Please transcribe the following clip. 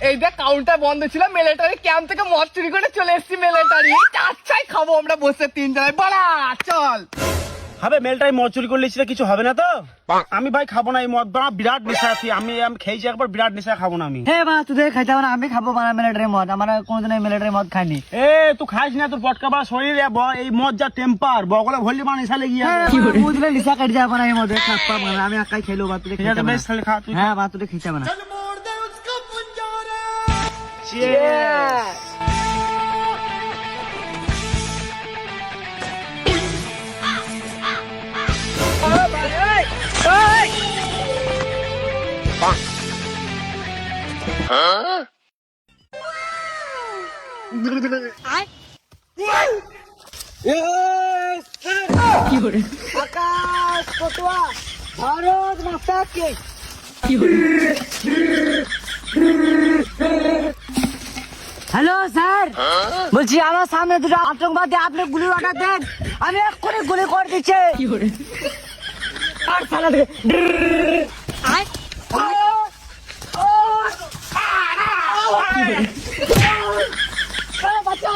এইটা কাউন্টার বন্ধ ছিল, মিলিটারি ক্যাম্প থেকে মদ চুরি করে চলে এসেছি মিলিটারি। চাচ্ছাই খাবো আমরা বসে তিনজনে, বাড়া চল। হবে মেলটাই মদ চুরি করলে সেটা কিছু হবে না তো? আমি ভাই খাবো না এই মদ, বাড়া বিরাট নেশা আছি আমি খেয়েছি একবার, বিরাট নেশা খাবো না আমি। হে বাবা তুই খাইতে হবে না, আমি খাবো বানা মিলিটারি মদ, আমরা কোনদিন মিলিটারি মদ খাইনি। এ তুই খাইস না, তোর পটকা বাড়া শরীরে এই মদ যা টেম্পার বগলে ভরলি মানে নেশা লেগে যাবে। বুঝলে লিসা কাট যাবে না এই মদে খাপ্পা বানা, আমি একাই খেলো বা তুই ঠিক আছে বেশ তাহলে খা তুই। হ্যাঁ বা তুই খেতে হবে না। Cheers! আকাশ কটুয়া ভারত মাতা কে। হ্যালো স্যার, বলছি আমার সামনে দুটো আতঙ্কবাদী, আপনি গুলি অর্ডার দেন, আমি এক্ষুনি গুলি করে দিচ্ছি। আর সালা রে বাচ্চা